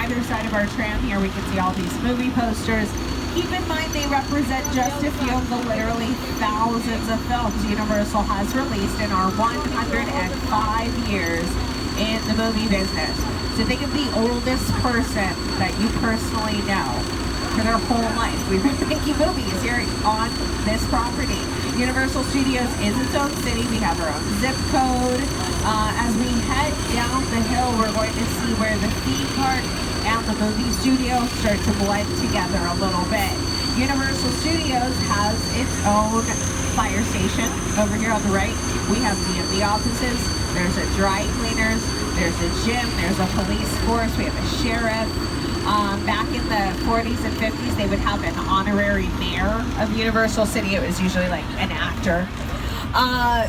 either side of our tram here, we can see all these movie posters. Keep in mind they represent just a few of the literally thousands of films Universal has released in our 105 years in the movie business. So think of the oldest person that you personally know for their whole life. We've been making movies here on this property. Universal Studios is its own city. We have our own zip code. As we head down the hill, we're going to see where the theme park and the movie studio start to blend together a little bit. Universal Studios has its own fire station over here on the right. We have DMV offices. There's a dry cleaners. There's a gym. There's a police force. We have a sheriff. Back in the 40s and 50s, they would have an honorary mayor of Universal City. It was usually like an actor.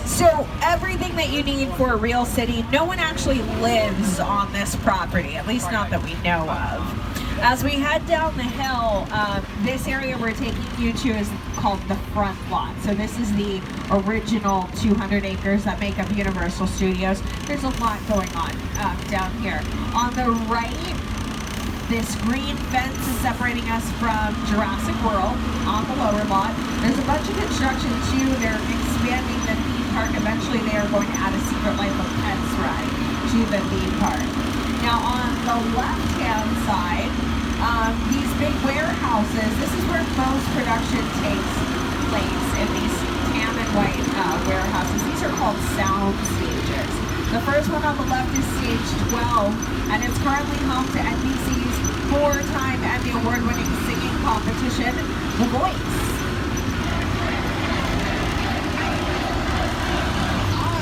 So everything that you need for a real city, no one actually lives on this property, at least not that we know of. As we head down the hill, this area we're taking you to is called the front lot. So this is the original 200 acres that make up Universal Studios. There's a lot going on down here. On the right, this green fence is separating us from Jurassic World on the lower lot. There's a bunch of construction too. They're expanding the theme park. Eventually they are going to add a Secret Life of Pets ride to the theme park. Now on the left-hand side, these big warehouses, this is where most production takes place in these tan and white warehouses. These are called soundstages. The first one on the left is stage 12, and it's currently home to NBC's 4-time Emmy Award-winning singing competition, The Voice. I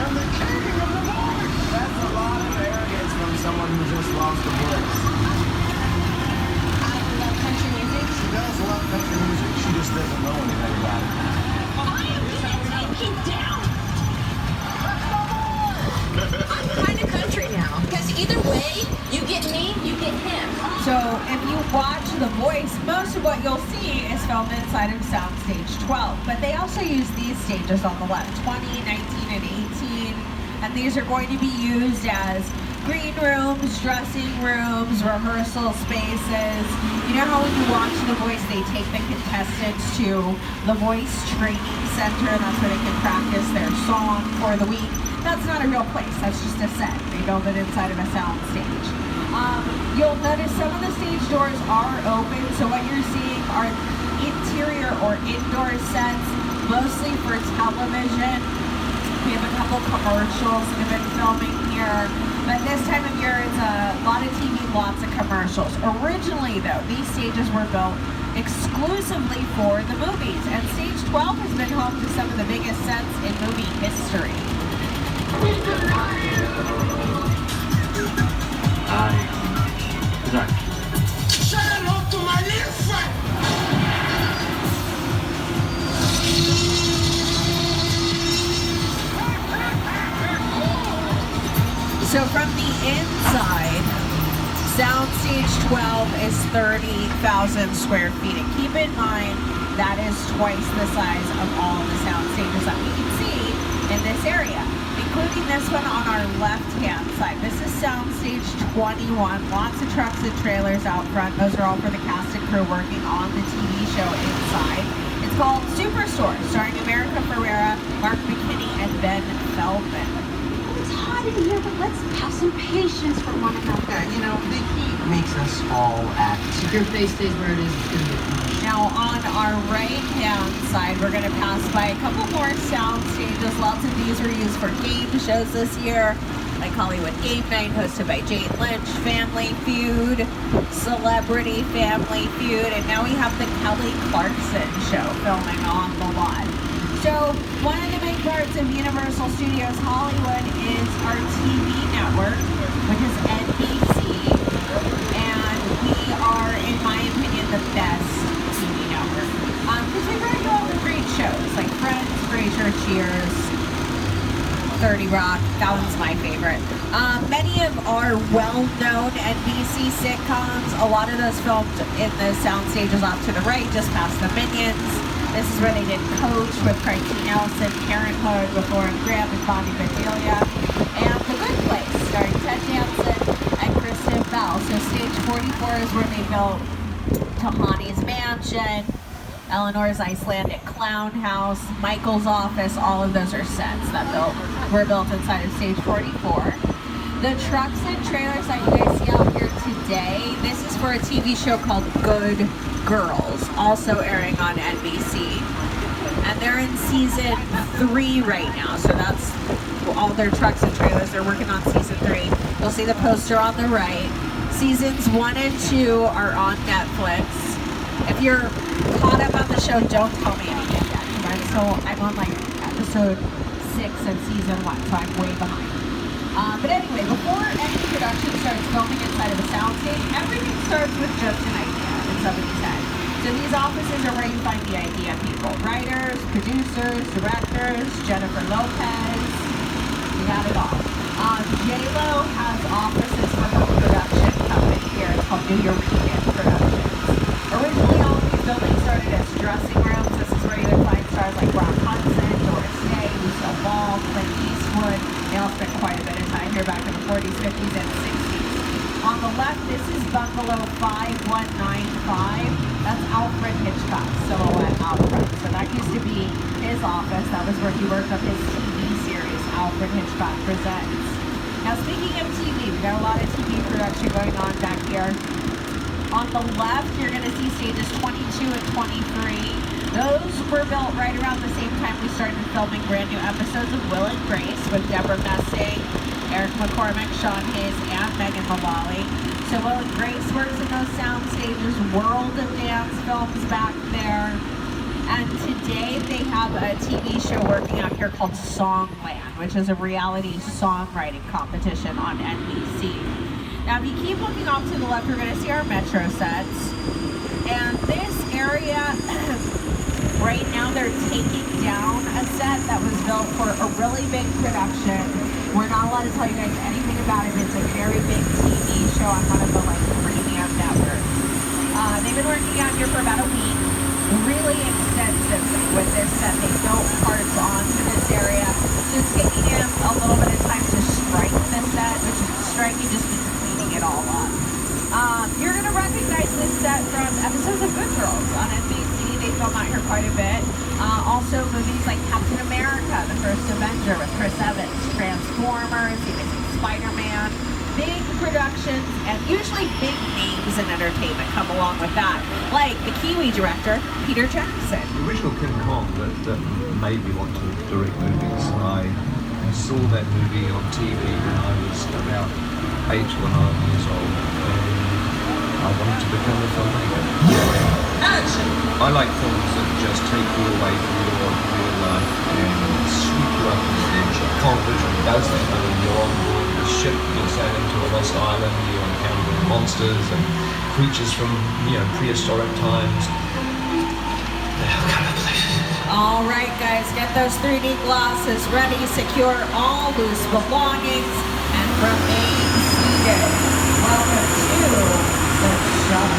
am the king of The Voice! That's a lot of arrogance from someone who just lost The Voice. I love country music. She does love country music. She just doesn't know anything about it. I am taking down. I'm kind of country now, because either way, you get me, you get him. So if you watch The Voice, most of what you'll see is filmed inside of Soundstage 12, but they also use these stages on the left, 20, 19, and 18, and these are going to be used as green rooms, dressing rooms, rehearsal spaces. You know how when you watch The Voice, they take the contestants to The Voice Training Center, and that's where they can practice their song for the week. That's not a real place, that's just a set. They build it inside of a sound stage. You'll notice some of the stage doors are open, so what you're seeing are interior or indoor sets, mostly for television. We have a couple commercials that have been filming here, but this time of year it's a lot of TV, lots of commercials. Originally though, these stages were built exclusively for the movies, and stage 12 has been home to some of the biggest sets in movie history. Sorry. Say hello to my little friend! So from the inside, Soundstage 12 is 30,000 square feet. And keep in mind, that is twice the size of all the sound stages that we can see in this area, including this one on our left-hand side. This is Soundstage 21. Lots of trucks and trailers out front. Those are all for the cast and crew working on the TV show inside. It's called Superstore, starring America Ferrera, Mark McKinney, and Ben Feldman. It's hot in here, but let's have some patience for one another. Yeah, you know, the heat makes us all act. If your face stays where it is, it's gonna get fine. Now on our right-hand side, we're going to pass by a couple more sound stages. Lots of these were used for game shows this year, like Hollywood Game Night, hosted by Jane Lynch, Family Feud, Celebrity Family Feud, and now we have the Kelly Clarkson show filming on the lot. So one of the big parts of Universal Studios Hollywood is our TV network, which is NBC, and we are, in my opinion, the best TV network. Because we bring you all the great shows, like Friends, Frasier, Cheers, 30 Rock, that one's my favorite. Many of our well-known NBC sitcoms, a lot of those filmed in the sound stages off to the right, just past the Minions. This is where they did Coach with Craig T. Nelson, Parenthood with Lauren Graham and Bonnie Bedelia, and The Good Place, starring Ted Danson and Kristen Bell. well. So stage 44 is where they built Tahani's mansion, Eleanor's Icelandic clown house, Michael's office. All of those are sets that were built inside of stage 44. The trucks and trailers that you guys see out here today, this is for a TV show called Good Girls, also airing on NBC. And they're in season 3 right now, so that's all their trucks and trailers. They're working on season 3. You'll see the poster on the right. Seasons 1 and 2 are on Netflix. If you're caught up on the show, don't tell me anything yet, because I'm on like episode 6 of season 1, so I'm way behind. But anyway, before any production starts filming inside of a soundstage, everything starts with just an idea in somebody's head. So these offices are where you find the idea people. Writers, producers, directors, Jennifer Lopez, we got it all. J-Lo has offices for her production company here. It's called New European Productions. Originally, all of these buildings started as dressing rooms. This is where you would find stars like Rock Hudson, Doris Day, Lucille Ball, Clint Eastwood. They all spent quite a bit of time here back in the 40s, 50s, and 60s. On the left, this is Bungalow 5195. That's Alfred Hitchcock's silhouette out front. So that used to be his office. That was where he worked on his TV series, Alfred Hitchcock Presents. Now, speaking of TV, we got a lot of TV production going on back here. On the left, you're going to see stages 22 and 23. Those were built right around the same time we started filming brand new episodes of Will and Grace with Deborah Messing, Eric McCormick, Sean Hayes, and Megan Mullally. So Will and Grace works in those sound stages, World of Dance films back there. And today they have a TV show working out here called Songland, which is a reality songwriting competition on NBC. Now, if you keep looking off to the left, you're going to see our Metro sets. And this area, right now, they're taking down a set that was built for a really big production. We're not allowed to tell you guys anything about it. It's a very big TV show on one of the premium networks. They've been working out here for about a week. Really extensive with this set. They built parts onto this area. So it's taking them a little bit of time to strike this set, which is striking just means cleaning it all up. You're going to recognize this set from episodes of Good Girls on NBC. They film out here quite a bit. Also movies like Captain America, The First Avenger with Chris Evans, Transformers, The Amazing Spider-Man. Big productions, and usually big names in entertainment come along with that, like the Kiwi director, Peter Jackson. The original King Kong that made me want to direct movies. I saw that movie on TV when I was about 8 or 9 years old, and I wanted to become a filmmaker. Action! I like films that just take you away from your real life and sweep you up on the edge. Kong literally does that. I mean, you're on board the ship, you're sailing to a lost island, you're encountering monsters and creatures from, prehistoric times. All right, guys, get those 3D glasses ready, secure all loose belongings, and remain seated. Welcome to the shop.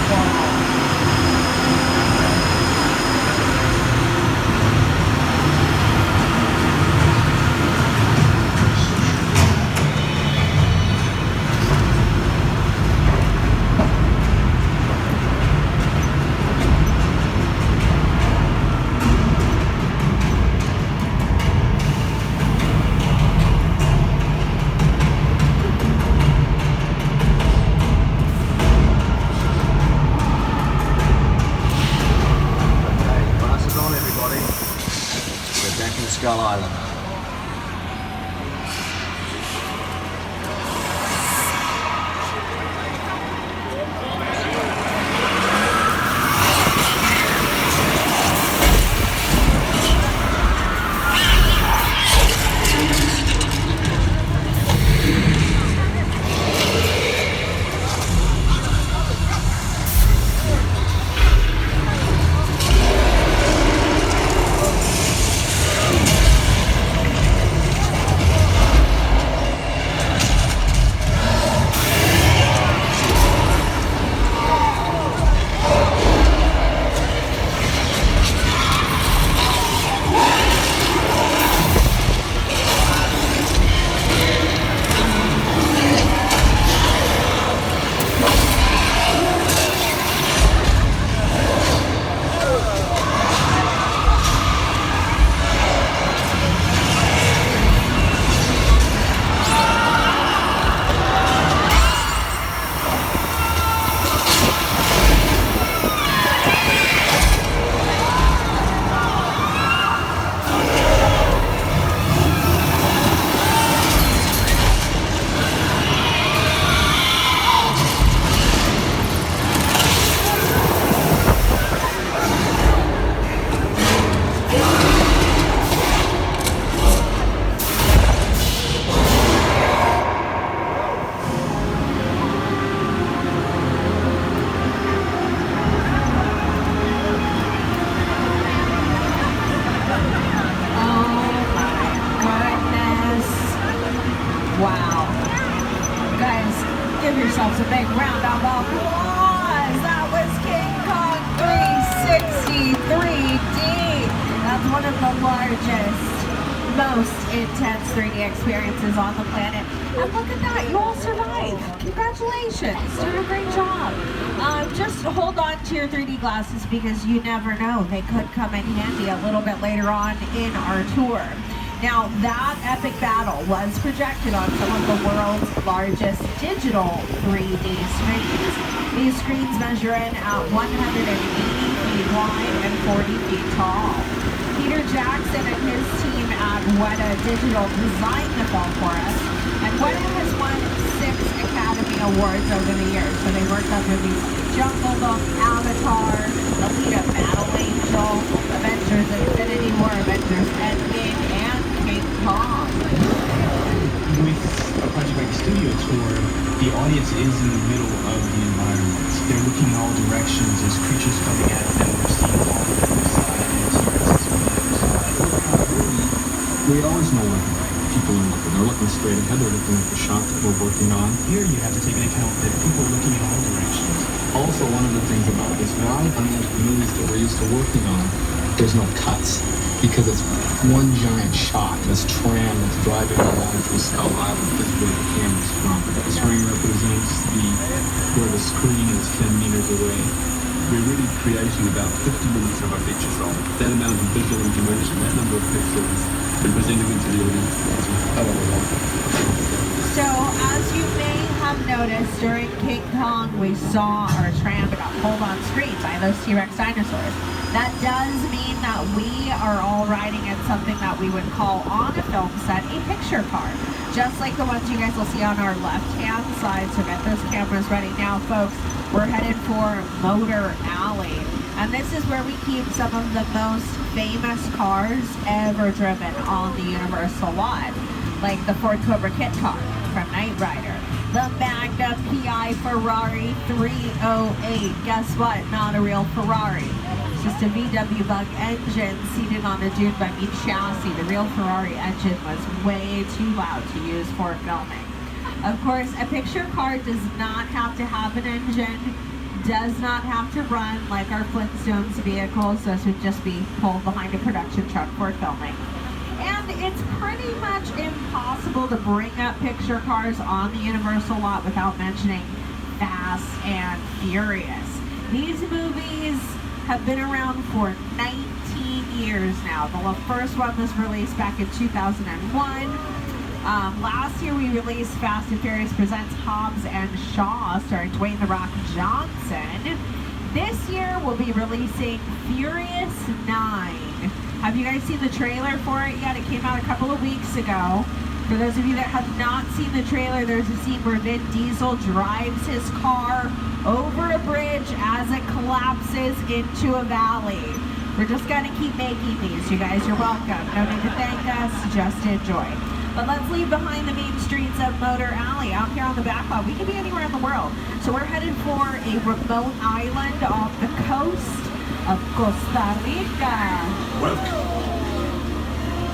Skull Island. 3D. That's one of the largest, most intense 3D experiences on the planet. And look at that, you all survived. Congratulations, doing a great job. Just hold on to your 3D glasses because you never know, they could come in handy a little bit later on in our tour. Now, that epic battle was projected on some of the world's largest digital 3D screens. These screens measure in at 180 feet wide and 40 feet tall. Peter Jackson and his team at Weta Digital designed the film for us, and Weta has won 6 Academy Awards over the years. So they worked on movies like Jungle Book, Avatar, Alita Battle Angel, Avengers Infinity War, Avengers Endgame, and King Kong. With a project like Studio Tour, the audience is in the middle of the environment. They're looking in all directions. There's creatures coming at them. They're seeing all the other side and T-Rexes from the other side. We always know when people are looking. They're looking straight ahead. They're looking at the shot that we're working on. Here you have to take into account that people are looking in all directions. Also, one of the things about this ride, unlike the movies that we're used to working on, there's no cuts. Because it's one giant shot. This tram that's driving along through Skull Island is where the camera's from. This ring represents where the screen is 10 meters away. We're really creating about 50 minutes of a feature film. That amount of visual information, that number of pixels, and presenting it to the audience is a hell of a lot. So, as you may have noticed, during King Kong, we saw our tram got pulled on screen by those T-Rex dinosaurs. That does mean that we are all riding in something that we would call on a film set a picture car. Just like the ones you guys will see on our left-hand side. So get those cameras ready now, folks. We're headed for Motor Alley. And this is where we keep some of the most famous cars ever driven on the Universal lot. Like the Ford Cobra Kit car from Knight Rider. The Magna PI Ferrari 308. Guess what? Not a real Ferrari. It's just a VW Bug engine seated on a Dune buggy chassis. The real Ferrari engine was way too loud to use for filming. Of course, a picture car does not have to have an engine, does not have to run like our Flintstones vehicles. Those would just be pulled behind a production truck for filming. And it's pretty much impossible to bring up picture cars on the Universal lot without mentioning Fast and Furious. These movies have been around for 19 years now. The first one was released back in 2001. Last year we released Fast and Furious Presents Hobbs and Shaw, starring Dwayne "The Rock" Johnson. This year we'll be releasing Furious 9. Have you guys seen the trailer for it yet? It came out a couple of weeks ago. For those of you that have not seen the trailer, there's a scene where Vin Diesel drives his car over a bridge as it collapses into a valley. We're just gonna keep making these, you guys. You're welcome. No need to thank us, just enjoy. But let's leave behind the main streets of Motor Alley. Out here on the back lot, we could be anywhere in the world. So we're headed for a remote island off the coast of Costa Rica. Welcome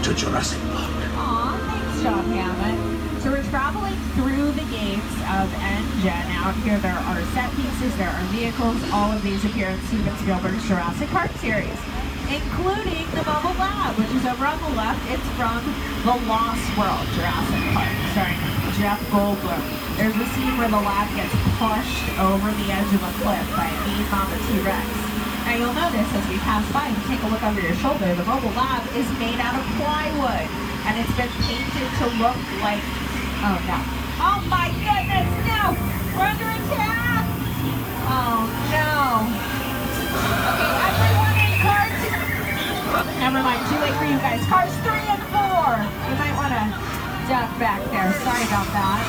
to Jurassic Park. Aw, thanks, John Hammond. So we're traveling through the gates of Engine. Out here there are set pieces, there are vehicles. All of these appear in Steven Spielberg's Jurassic Park series, including the Mobile Lab, which is over on the left. It's from The Lost World, Jurassic Park, starring Jeff Goldblum. There's a scene where the lab gets pushed over the edge of a cliff by a beam on the T-Rex. Now you'll notice as we pass by, if you take a look over your shoulder, the Mobile Lab is made out of plywood, and it's been painted to look like, oh no. Oh my goodness, no! We're under attack! Oh no. Okay, everyone in cars. Never mind, too late for you guys. Cars 3 and 4. You might want to duck back there. Sorry about that.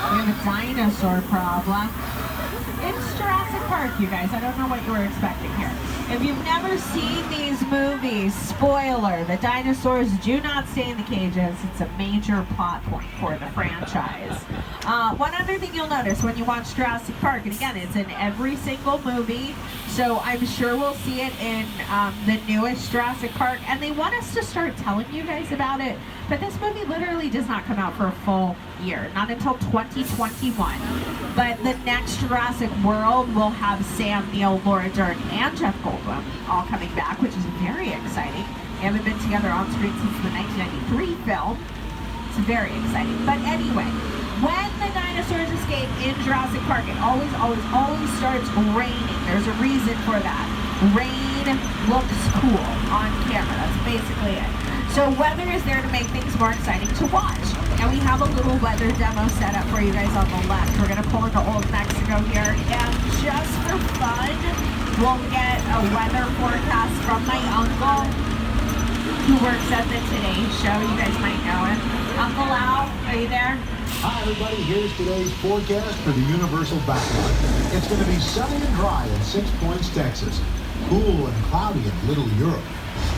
We have a dinosaur problem. It's Jurassic Park, you guys. I don't know what you were expecting here. If you've never seen these movies, spoiler, the dinosaurs do not stay in the cages. It's a major plot point for the franchise. One other thing you'll notice when you watch Jurassic Park, and again, it's in every single movie, So I'm sure we'll see it in the newest Jurassic Park, and they want us to start telling you guys about it, but this movie literally does not come out for a full year, not until 2021. But the next Jurassic World will have Sam Neill, Laura Dern, and Jeff Goldblum all coming back, which is very exciting. They haven't been together on screen since the 1993 film. It's very exciting. But anyway, when the dinosaurs escape in Jurassic Park, it always starts raining. There's a reason for that. Rain looks cool on camera. That's basically it. So weather is there to make things more exciting to watch. And we have a little weather demo set up for you guys on the left. We're going to pull into Old Mexico here. And just for fun, we'll get a weather forecast from my uncle, who works at the Today Show. You guys might know him. Uncle Al, are you there? Hi everybody, here's today's forecast for the Universal Backline. It's going to be sunny and dry in 6 Points, Texas. Cool and cloudy in Little Europe.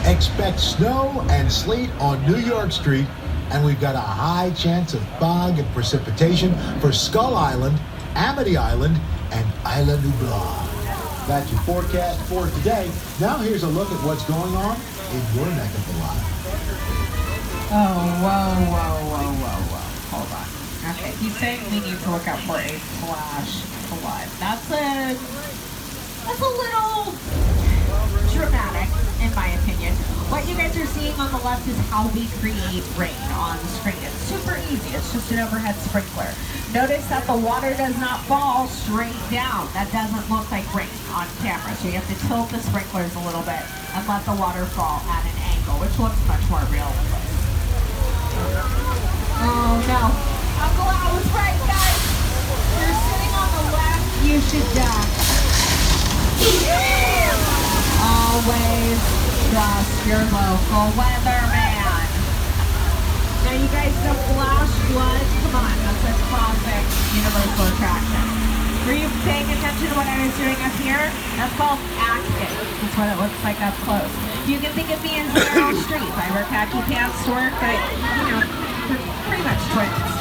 Expect snow and sleet on New York Street, and we've got a high chance of fog and precipitation for Skull Island, Amity Island, and Isla Nublar. That's your forecast for today. Now here's a look at what's going on in your neck of the lot. Oh, whoa. Hold on. Okay, he's saying we need to look out for a flash flood. That's a little dramatic, in my opinion. What you guys are seeing on the left is how we create rain on the screen. It's super easy. It's just an overhead sprinkler. Notice that the water does not fall straight down. That doesn't look like rain on camera. So you have to tilt the sprinklers a little bit and let the water fall at an angle, which looks much more realistic. Oh no. Uncle Al was right, guys. You're sitting on the left, you should duck. Always trust your local weatherman. Now you guys know flash floods. Come on, that's a classic Universal attraction. Were you paying attention to what I was doing up here? That's called acting. That's what it looks like up close. You can think of me as Meryl Streep. I wear khaki pants to work, but we're pretty much twins.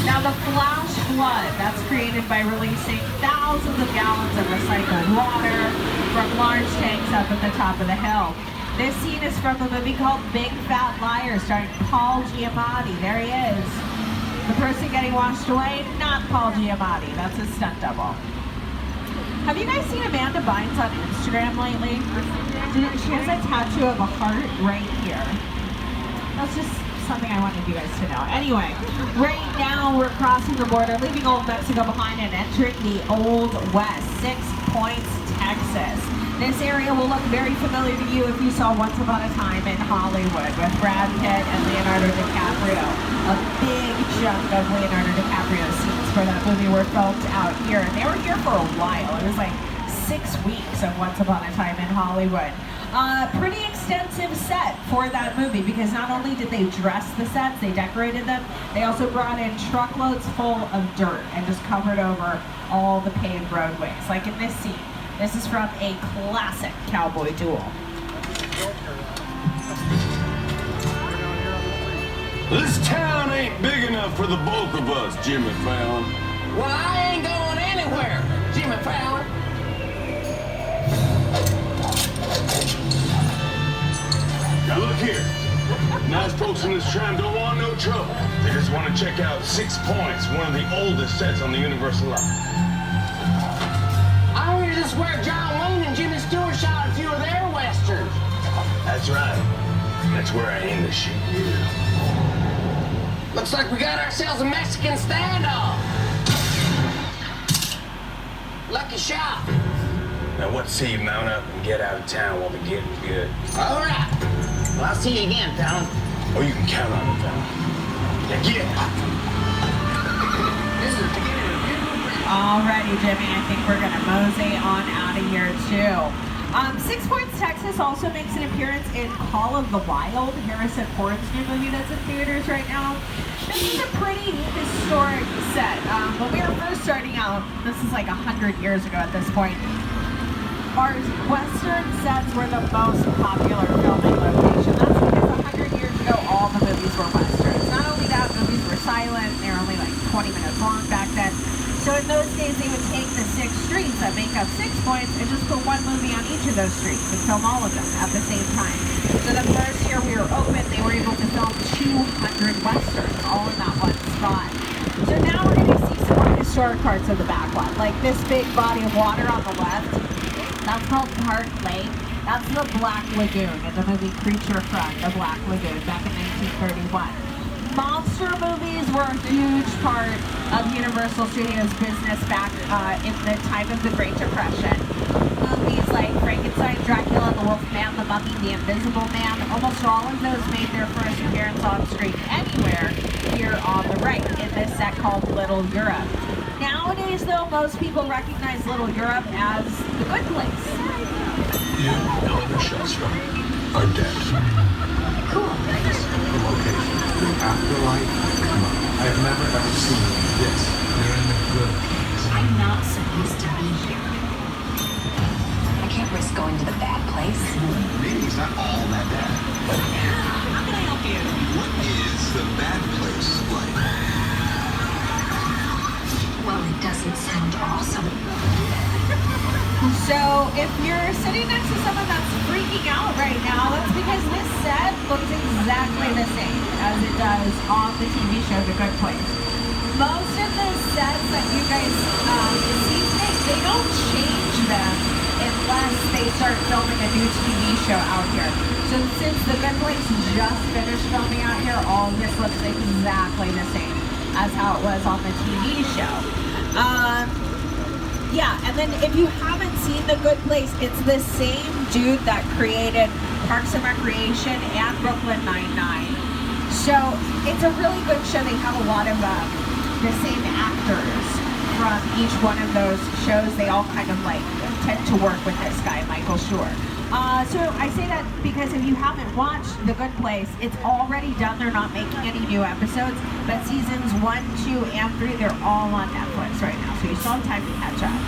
Now the flash flood, that's created by releasing thousands of gallons of recycled water from large tanks up at the top of the hill. This scene is from a movie called Big Fat Liar, starring Paul Giamatti. There he is. The person getting washed away, not Paul Giamatti. That's his stunt double. Have you guys seen Amanda Bynes on Instagram lately? She has a tattoo of a heart right here. That's just something I wanted you guys to know. Anyway, right now we're crossing the border, leaving Old Mexico behind and entering the Old West, 6 Points, Texas. This area will look very familiar to you if you saw Once Upon a Time in Hollywood with Brad Pitt and Leonardo DiCaprio. A big chunk of Leonardo DiCaprio's scenes for that movie were filmed out here, and they were here for a while. It was like 6 weeks of Once Upon a Time in Hollywood. Pretty extensive set for that movie because not only did they dress the sets, they decorated them, they also brought in truckloads full of dirt and just covered over all the paved roadways. Like in this scene, this is from a classic cowboy duel. This town ain't big enough for the both of us, Jimmy Fallon. Well, I ain't going anywhere, Jimmy Fallon. Now look here. Nice folks in this tram don't want no trouble. They just want to check out 6 Points, one of the oldest sets on the Universal line. I hear this is where John Wayne and Jimmy Stewart shot a few of their westerns. That's right. That's where I aim to shoot you. Looks like we got ourselves a Mexican standoff. Lucky shot. Now what say you mount up and get out of town while the getting's good? All right. Well, I'll see you again, Fallon. Oh, you can count on it, Fallon. Now get it. This is the beginning of a beautiful trip. Alrighty, Jimmy, I think we're gonna mosey on out of here too. 6 Points, Texas also makes an appearance in Call of the Wild, Harrison Ford's new movie that's in theaters right now. This is a pretty historic set. When we were first starting out, this is like 100 years ago at this point, our Western sets were the most popular filming location. That's because 100 years ago, all the movies were Westerns. Not only that, movies were silent. They were only like 20 minutes long back then. So in those days, they would take the 6 streets that make up 6 points and just put one movie on each of those streets and film all of them at the same time. So the first year we were open, they were able to film 200 westerns all in that one spot. So now we're going to see some more historic parts of the backlot, like this big body of water on the left. That's called Park Lake. That's the Black Lagoon in the movie Creature from the Black Lagoon back in 1931. Monster movies were a huge part of Universal Studios business back in the time of the Great Depression. Movies like Frankenstein, Dracula, The Wolfman, The Mummy, The Invisible Man, almost all of those made their first appearance on screen anywhere here on the right in this set called Little Europe. Nowadays, though, most people recognize Little Europe as The Good Place. You know the Shellstrom are dead. Cool. The location, the afterlife. Come on, I've never ever seen this. You're in the good place. I'm not supposed to be here. I can't risk going to the bad place. Maybe it's not all that bad. But How can I help you? what is the bad place like? Well, it doesn't sound awesome. So if you're sitting next to someone that's freaking out right now, that's because this set looks exactly the same as it does on the TV show The Good Place. Most of the sets that you guys see today, they don't change them unless they start filming a new TV show out here. So since The Good Place just finished filming out here, all this looks exactly the same as how it was on the TV show. Yeah, and then if you haven't seen The Good Place, it's the same dude that created Parks and Recreation and Brooklyn Nine-Nine. So it's a really good show. They have a lot of the same actors from each one of those shows. They all kind of like tend to work with this guy, Michael Schur. So I say that because if you haven't watched The Good Place, it's already done. They're not making any new episodes, but seasons 1, 2, and 3, they're all on Netflix right now, so you still have time to catch up.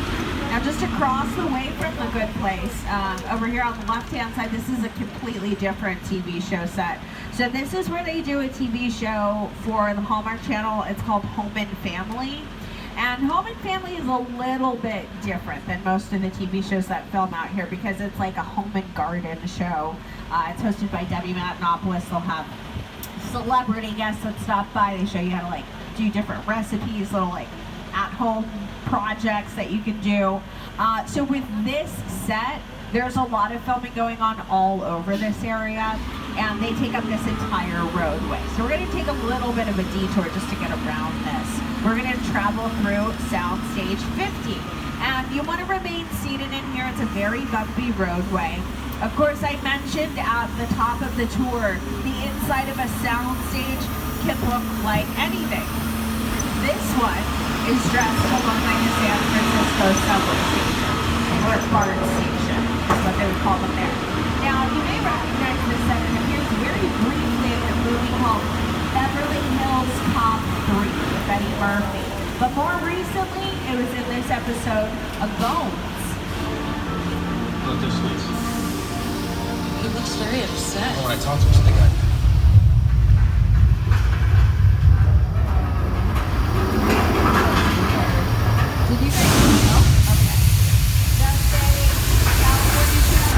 Now just across the way from The Good Place, over here on the left-hand side, this is a completely different TV show set. So this is where they do a TV show for the Hallmark Channel. It's called Home and Family. And Home and Family is a little bit different than most of the TV shows that film out here because it's like a home and garden show. It's hosted by Debbie Matenopoulos. They'll have celebrity guests that stop by. They show you how to like do different recipes, little like at-home projects that you can do. So with this set, there's a lot of filming going on all over this area, and they take up this entire roadway. So we're going to take a little bit of a detour just to get around this. We're going to travel through Soundstage 50, and you want to remain seated in here. It's a very bumpy roadway. Of course, I mentioned at the top of the tour, the inside of a soundstage can look like anything. This one is dressed to look like a San Francisco subway station, or BART station, is what they would call them there. Now, you may recognize this set. It appears very briefly in a movie called Beverly Hills Cop 3 with Eddie Murphy. But more recently, it was in this episode of Bones. Not this week. He looks very upset. When I talked to him, something like Did you guys know? Okay. Just a California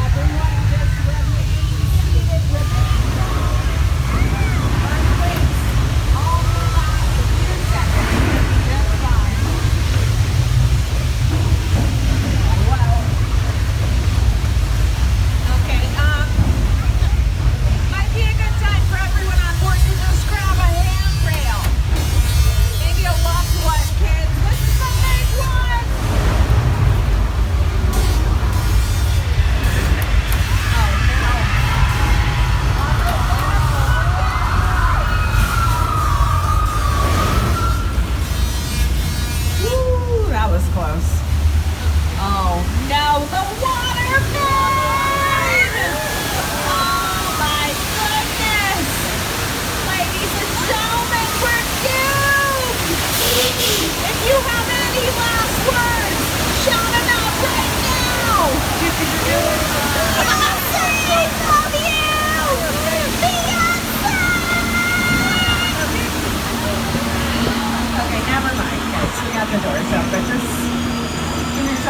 Everyone just remain seated with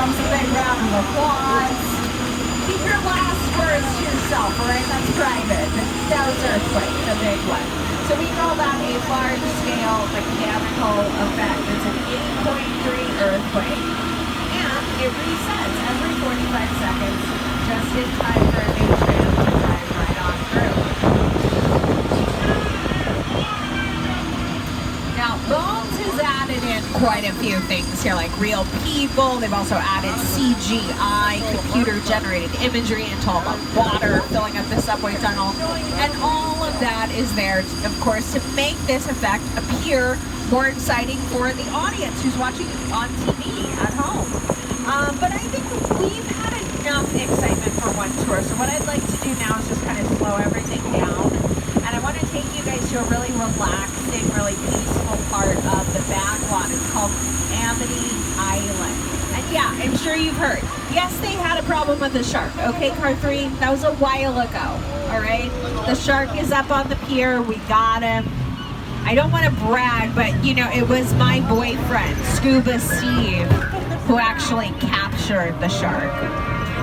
themselves a big round of applause. Keep your last words to yourself, alright? That's private. That was earthquake, the big one. So we call that a large-scale mechanical effect. It's an 8.3 earthquake. And it resets every 45 seconds, just in time for a new tram to drive right on through. Now, Bones has added in quite a few things here, like real people. They've also added CGI, computer-generated imagery into all the water filling up the subway tunnel. And all of that is there, of course, to make this effect appear more exciting for the audience who's watching on TV at home. But I think we've had enough excitement for one tour. So what I'd like to do now is just kind of slow everything down. And I want to take you guys to a really relaxing, really peaceful part of the back lot. It's called Amity Island. And yeah, I'm sure you've heard. Yes, they had a problem with the shark. Okay, car 3, that was a while ago. All right? The shark is up on the pier. We got him. I don't want to brag, but you know, it was my boyfriend, Scuba Steve, who actually captured the shark.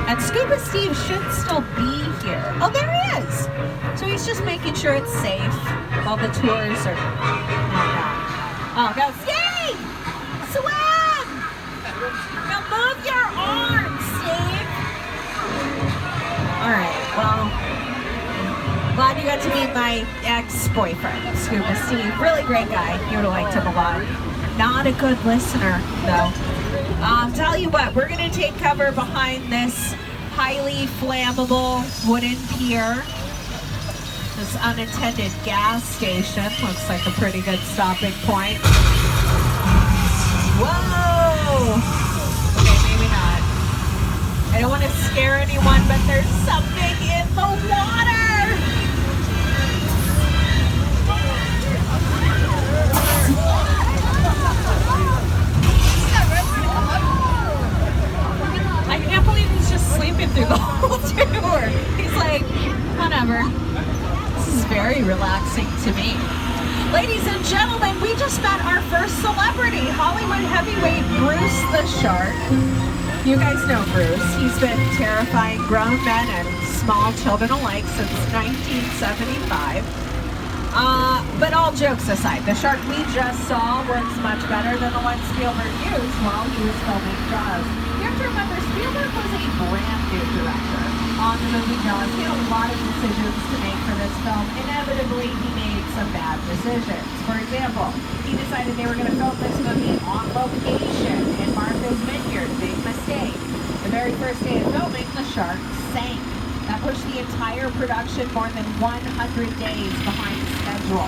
And Scuba Steve should still be here. Oh, there he is. So he's just making sure it's safe while the tours are... Oh, go, Steve! Swim! Now move your arms, Steve! All right, well... Glad you got to meet my ex-boyfriend, Scuba Steve. Really great guy. You would have liked him a lot. Not a good listener, though. Tell you what, we're going to take cover behind this highly flammable wooden pier. This unattended gas station looks like a pretty good stopping point. Whoa! Okay, maybe not. I don't want to scare anyone, but there's something in the water! I can't believe he's just sleeping through the whole tour. He's like, whatever. This is very relaxing to me. Ladies and gentlemen, we just met our first celebrity, Hollywood heavyweight Bruce the Shark. You guys know Bruce. He's been terrifying grown men and small children alike since 1975. But all jokes aside, the shark we just saw works much better than the one Spielberg used while he was filming Jaws. You have to remember, Spielberg was a brand new director on the movie Jaws. He had a lot of decisions to make for this film. Inevitably, he made some bad decisions. For example, he decided they were going to film this movie on location in Martha's Vineyard. Big mistake. The very first day of filming, the shark sank. That pushed the entire production more than 100 days behind schedule.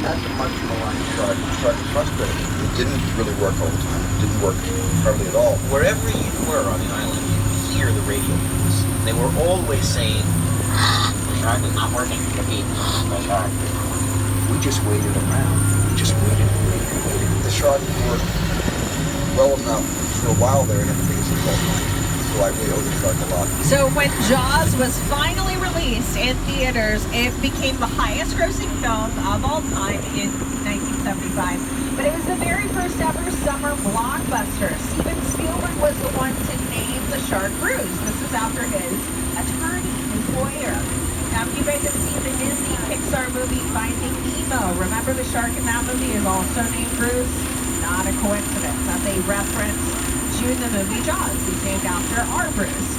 That's a much maligned shark. The shark is frustrated. It didn't really work all the time. It didn't work hardly at all. Wherever you were on the island, you could hear the radio news. They were always saying, the shark is not working. Repeat, the shark. We just waited around. We just waited and waited and waited. The shark worked well enough for a while there and everything is involved. So I really owe the shark a lot. So when Jaws was finally released in theaters, it became the highest grossing film of all time in 1975. But it was the very first ever summer blockbuster. Steven Spielberg was the one to name the shark Bruce. This was after his attorney, his lawyer. Now, if you guys have seen the Disney Pixar movie Finding Nemo, remember the shark in that movie is also named Bruce? Not a coincidence. That's a reference to the movie Jaws. He's named after our Bruce.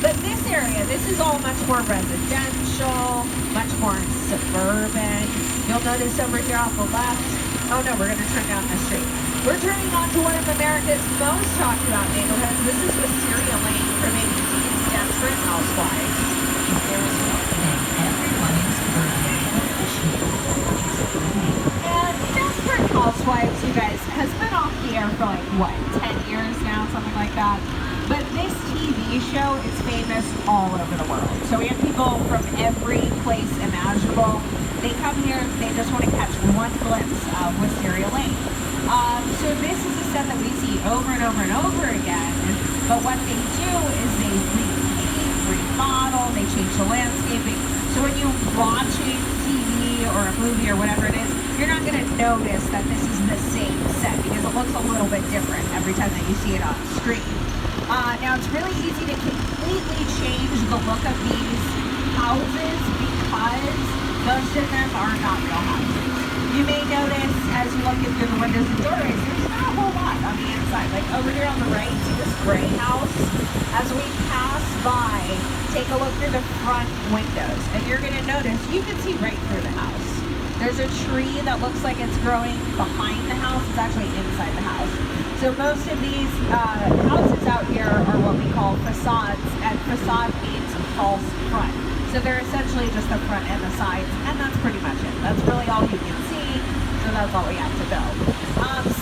But this area, this is all much more residential, much more suburban. You'll notice over here off the left, oh no, we're going to turn down the street. We're turning on to one of America's most talked about neighborhoods. This is Wisteria Lane from ABC's Desperate Housewives. There is one thing everyone in suburbia And Desperate Housewives, you guys, has been off the air for like, what, 10 years now, something like that? But this TV show is famous all over the world. So we have people from every place imaginable. They come here, they just want to catch one glimpse of Wisteria Lane. So this is a set that we see over and over and over again. But what they do is they remodel, they change the landscaping. So when you're watching TV or a movie or whatever it is, you're not going to notice that this is the same set because it looks a little bit different every time that you see it on screen. Now it's really easy to completely change the look of these houses because most of them are not real houses. You may notice as you look in through the windows and doorways, there's not a whole lot on the inside. Like over here on the right, see this gray house? As we pass by, take a look through the front windows, and you're gonna notice you can see right through the house. There's a tree that looks like it's growing behind the house. It's actually inside the house. So most of these houses out here are what we call facades, and facade means false front. So they're essentially just the front and the sides, and that's pretty much it. That's really all you can see, so that's all we have to build.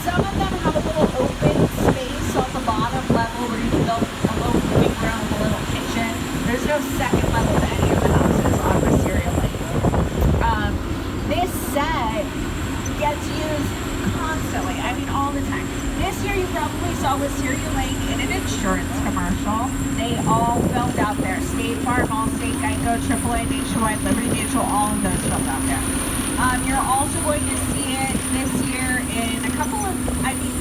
Some of them have a little open space on the bottom level where you can build a little living room, a little kitchen. There's no second level to any of the houses on Wisteria Lake. This set gets used constantly, I mean all the time. This year you probably saw Wisteria Lake in an insurance commercial. They all filmed out there. State Farm, Allstate, Geico, AAA, Nationwide, Liberty Mutual, all of those filmed out there. You're also going to see it this year in a couple of,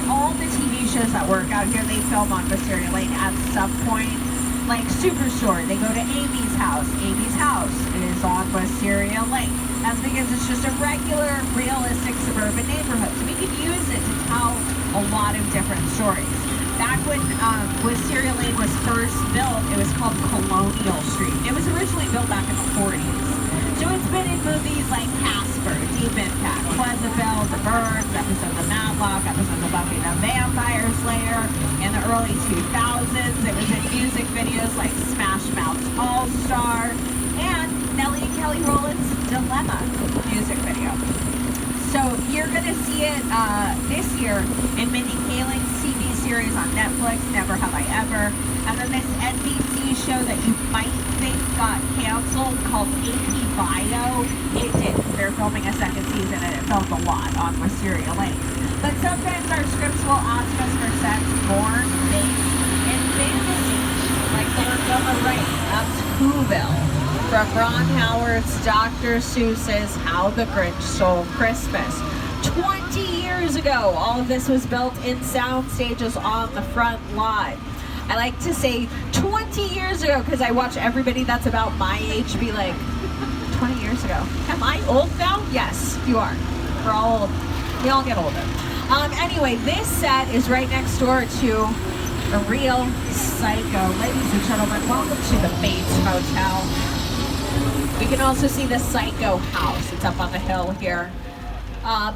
all the TV shows that work out here, they film on Wisteria Lake at some point. Like Superstore, they go to Amy's house. Amy's house is on Wisteria Lake. That's because it's just a regular, realistic suburban neighborhood. So we can use it to tell a lot of different stories. Back when Wisteria Lake was first built, it was called Colonial Street. It was originally built back in the 40s. So it's been in movies like Casper, Deep Impact, Pleasantville, The Birds, episodes of Matlock, episodes of Buffy the Vampire Slayer. In the early 2000s, it was in music videos like Smash Mouth's All-Star and Nellie and Kelly Rowland's Dilemma music video. So you're going to see it this year in Mindy Kaling's TV series on Netflix, Never Have I Ever. And then this NBC show that you might think got canceled called AP Bio. It didn't. They're filming a second season and it filmed a lot on Wisteria Lake. But sometimes our scripts will ask us for sets more based in fantasy. Like the ones on the right. That's Whoville. From Ron Howard's Dr. Seuss's How the Grinch Stole Christmas. 20 years ago, all of this was built in soundstages on the front lot. I like to say 20 years ago because I watch everybody that's about my age be like, 20 years ago. Am I old now? Yes, you are. We're all old. We all get older. Anyway, this set is right next door to a real psycho. Ladies and gentlemen, welcome to the Bates Motel. We can also see the Psycho house. It's up on the hill here.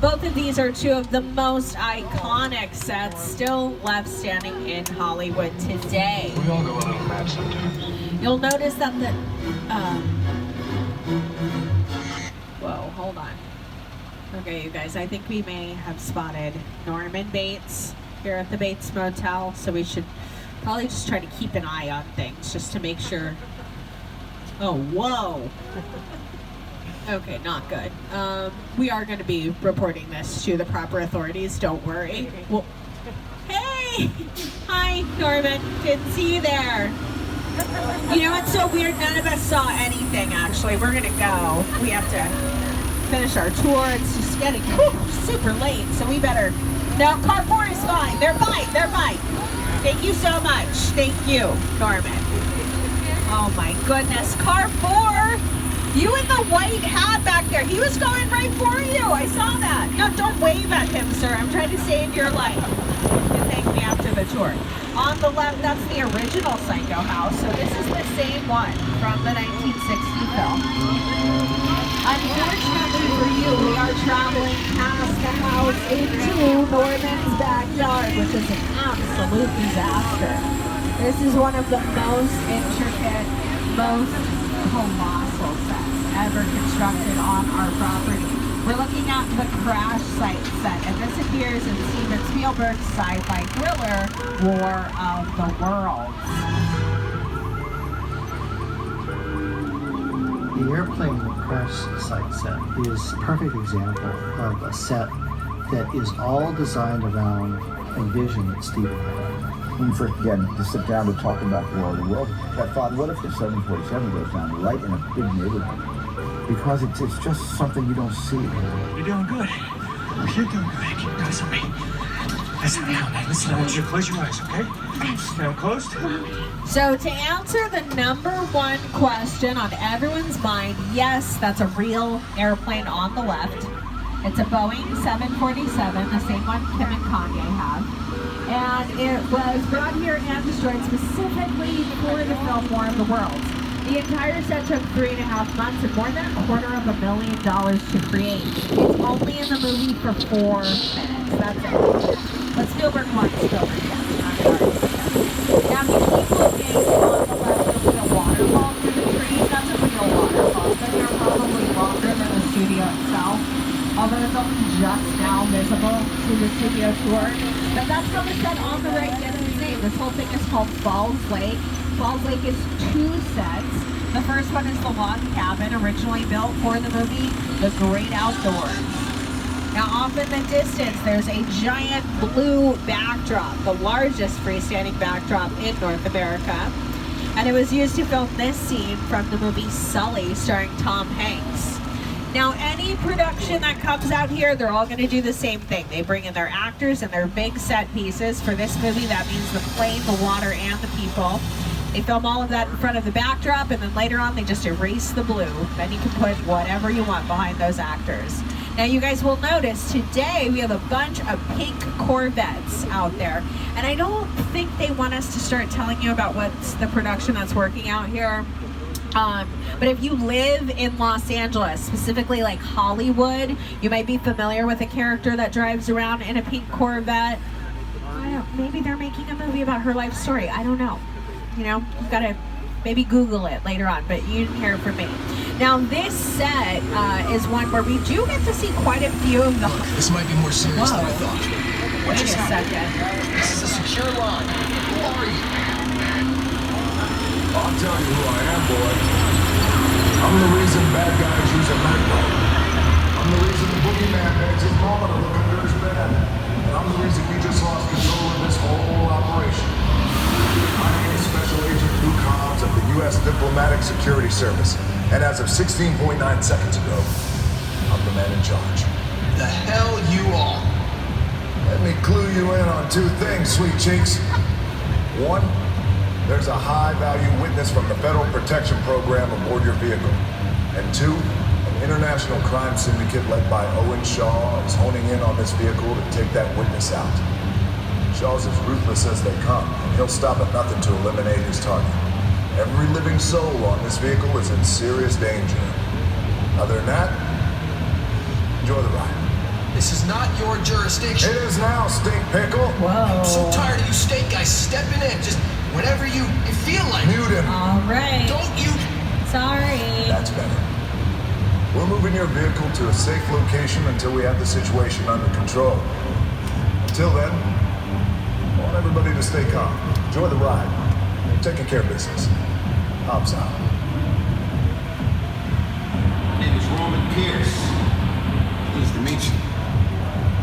Both of these are two of the most iconic sets still left standing in Hollywood today. We all go a little mad sometimes. You'll notice that the... whoa, hold on. Okay, you guys, I think we may have spotted Norman Bates here at the Bates Motel, so we should probably just try to keep an eye on things just to make sure... Oh, whoa! Okay, not good. We are going to be reporting this to the proper authorities, don't worry. Well, hey! Hi, Norman. Didn't see you there. You know what's so weird? None of us saw anything, actually. We're going to go. We have to finish our tour. It's just getting super late, so we better... No, car 4 is fine. They're fine. They're fine. Thank you so much. Thank you, Norman. Oh, my goodness. Car 4! You in the white hat back there. He was going right for you. I saw that. No, don't wave at him, sir. I'm trying to save your life. You can thank me after the tour. On the left, that's the original Psycho house. So this is the same one from the 1960 film. Unfortunately for you, we are traveling past the house into Norman's backyard, which is an absolute disaster. This is one of the most intricate, most colossal sets ever constructed on our property. We're looking at the Crash Site set, and this appears in Steven Spielberg's sci-fi thriller, War of the Worlds. The airplane Crash Site set is a perfect example of a set that is all designed around a vision that Steven had. When we first began to sit down to talk about War of the Worlds, I thought, what if the 747 goes down right in a big neighborhood? Because it's just something you don't see. You're doing good. You're doing good. Keep doing something. Listen, I want you to close your eyes, okay? Now closed. So to answer the number one question on everyone's mind, yes, that's a real airplane on the left. It's a Boeing 747, the same one Kim and Kanye have. And it was brought here and destroyed specifically for the film War of the Worlds. The entire set took 3.5 months and more than $250,000 to create. It's only in the movie for 4 minutes. That's it. But Spielberg wants Spielberg. Now, if you keep looking on the left, you'll see a waterfall through the trees. That's a real waterfall. So they're probably longer than the studio itself. Although it's only just now visible to the studio tour. But that's how the set on the right gets its name. This whole thing is called Falls Lake. Falls Lake is 2 sets. The first one is the log cabin, originally built for the movie The Great Outdoors. Now off in the distance, there's a giant blue backdrop, the largest freestanding backdrop in North America. And it was used to film this scene from the movie Sully, starring Tom Hanks. Now, any production that comes out here, they're all going to do the same thing. They bring in their actors and their big set pieces. For this movie, that means the plane, the water, and the people. They film all of that in front of the backdrop, and then later on, they just erase the blue. Then you can put whatever you want behind those actors. Now, you guys will notice today we have a bunch of pink Corvettes out there. And I don't think they want us to start telling you about what's the production that's working out here. But if you live in Los Angeles, specifically like Hollywood, you might be familiar with a character that drives around in a pink Corvette. Maybe they're making a movie about her life story. I don't know. You know, you've got to maybe Google it later on, but you didn't hear it from me. Now, this set is one where we do get to see quite a few of them. This might be more serious than I thought. Wait a second. This is a secure line. Who are you? I'll tell you who I am, boy. I'm the reason bad guys use a night light. I'm the reason the boogeyman begs his mama to look under his bed. And I'm the reason we just lost control of this whole operation. My name is Special Agent Luke Hobbs of the U.S. Diplomatic Security Service. And as of 16.9 seconds ago, I'm the man in charge. The hell you are. Let me clue you in on 2 things, sweet cheeks. 1, there's a high-value witness from the Federal Protection Program aboard your vehicle. And 2, an international crime syndicate led by Owen Shaw is honing in on this vehicle to take that witness out. Shaw's as ruthless as they come, and he'll stop at nothing to eliminate his target. Every living soul on this vehicle is in serious danger. Other than that, enjoy the ride. This is not your jurisdiction. It is now, stink pickle. Whoa. I'm so tired of you state guys stepping in. Just whenever you feel like. Mute him. All right. Don't you? Sorry. That's better. We're moving your vehicle to a safe location until we have the situation under control. Until then, I want everybody to stay calm. Enjoy the ride. We're taking care of business. Hobbs out. My name is Roman Pierce. Pleased to meet you.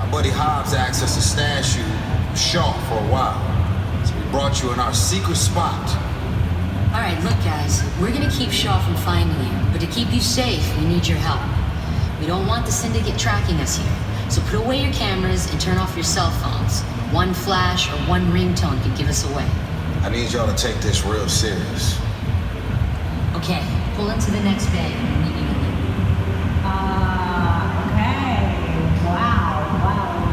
My buddy Hobbs asked us to stash you with Shaw for a while. So we brought you in our secret spot. All right, look, guys, we're gonna keep Shaw from finding you, but to keep you safe, we need your help. We don't want the syndicate tracking us here, so put away your cameras and turn off your cell phones. One flash or one ringtone could give us away. I need y'all to take this real serious. Okay, pull into the next bay and we'll meet you in there. Okay. Wow,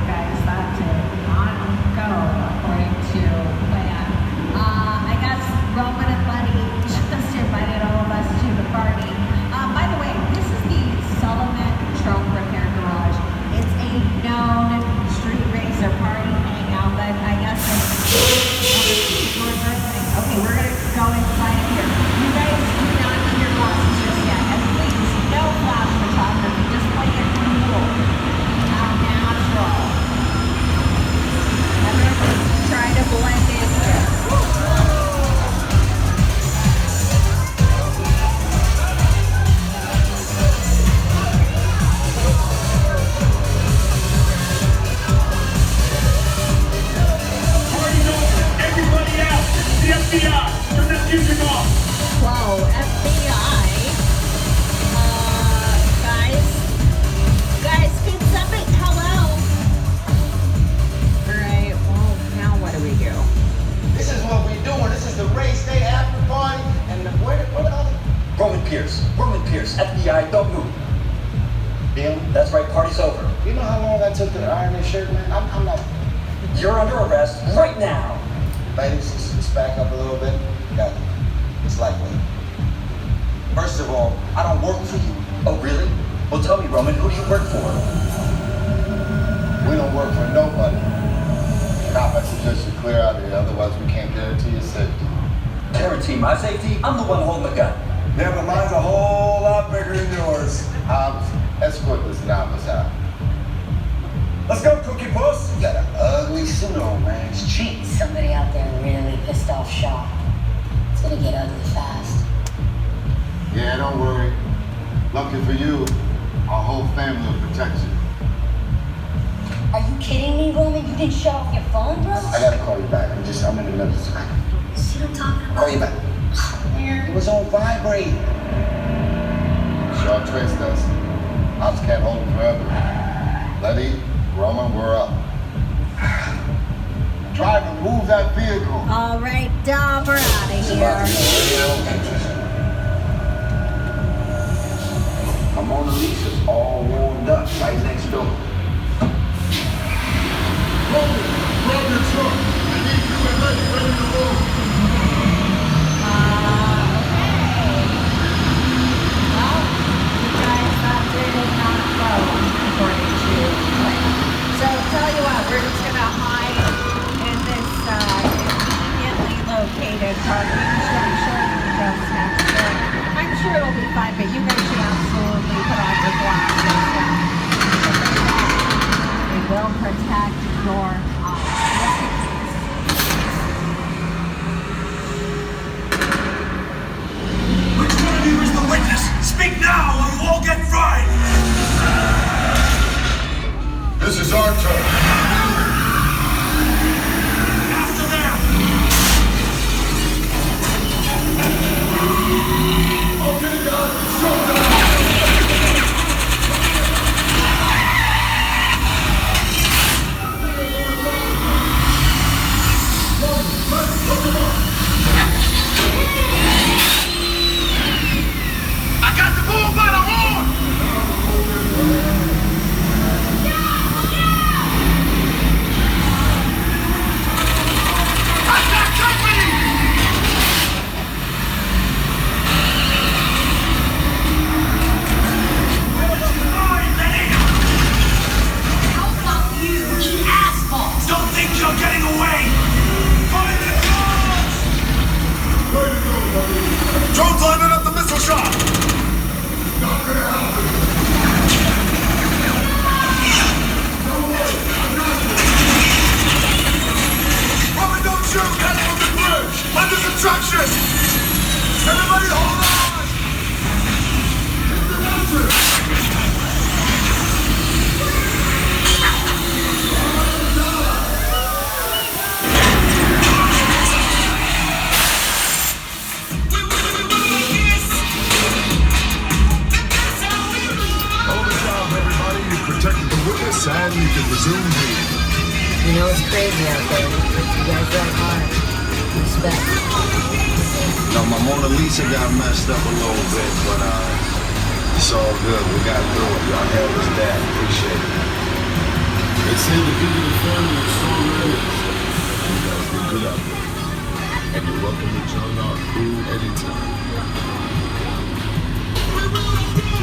guys, that did not go according to plan. I guess Roman and Letty just invited all of us to the party. By the way, this is the Sullivan Truck Repair Garage. It's a known street racer party hangout, but I guess okay, we're gonna go inside of here. You guys do not need your glasses just yet. And please, no flash photography, just play it cool. Natural. Everyone's trying to blend in here. Everybody out! The FBI! Turn that music off! Whoa, FBI. Guys, can somebody, hello? Alright, Officers, FBI, don't move. Neil, that's right, party's over. You know how long I took to iron this shirt, man? I'm not... You're under arrest right now. Ladies, let's back up a little bit. Got it. It's lightweight. First of all, I don't work for you. Oh, really? Well, tell me, Roman, who do you work for? We don't work for nobody. And I suggest you clear out of here, otherwise we can't guarantee your safety. Guarantee my safety? I'm the one holding the gun. Yeah, but mine's a whole lot bigger than yours. Escort this novice out. Let's go, Cookie Puss. You got an ugly suit on, man. It's cheap. Somebody out there really pissed off Shaw. It's gonna get ugly fast. Yeah, don't worry. Lucky for you, our whole family will protect you. Are you kidding me, Roman? You didn't shut off your phone, bro? I gotta call you back. I'm in the middle of something. See what I'm talking about? Call you back. It was on vibrate. Shaw traced us. Ops can't hold him forever. Letty, Roman, we're up. Driver, move that vehicle. All right, Dom, we're out of here. I'm on the lease. It's all warmed up right next door. Roll your truck. I need you and Letty ready to roll. So tell you what, we're just gonna hide in this conveniently located parking structure just next door. I'm sure it'll be fine, but you guys should absolutely put on your glasses. It will protect your Which one of you is the witness? Speak now or you all get fried! This is our turn. After them! Okay, guys, showdown! I got the bull by the horn! Don't think you're getting away! Find the drones! Drones lining up the missile shot! Not gonna happen! Roman, don't shoot! That's from the bridge! Under construction! Everybody hold on! Keep the motion! Protected the witness, and you can resume reading. You know it's crazy out there. You guys work hard. Respect. No, my Mona Lisa got messed up a little bit, but it's all good. We got through it. Y'all held us down. Appreciate it. They say the people in family are so ready. You guys did good out there. And you're welcome to join our crew anytime.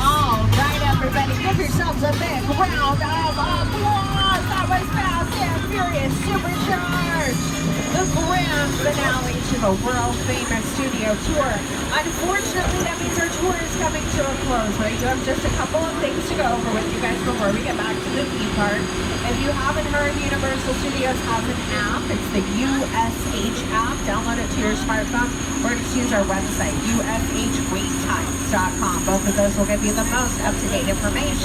All right, everybody, give yourselves a big round of applause. That was Fast and Furious Supercharged, the grand finale to the world-famous studio tour. Unfortunately, that means our tour is coming to a close, but I do have just a couple of things to go over with you guys before we get back to the theme park. If you haven't heard, Universal Studios has an app. It's the USH app. Download it to your smartphone or just use our website, ushwaittimes.com. Both of those will give you the most up-to-date information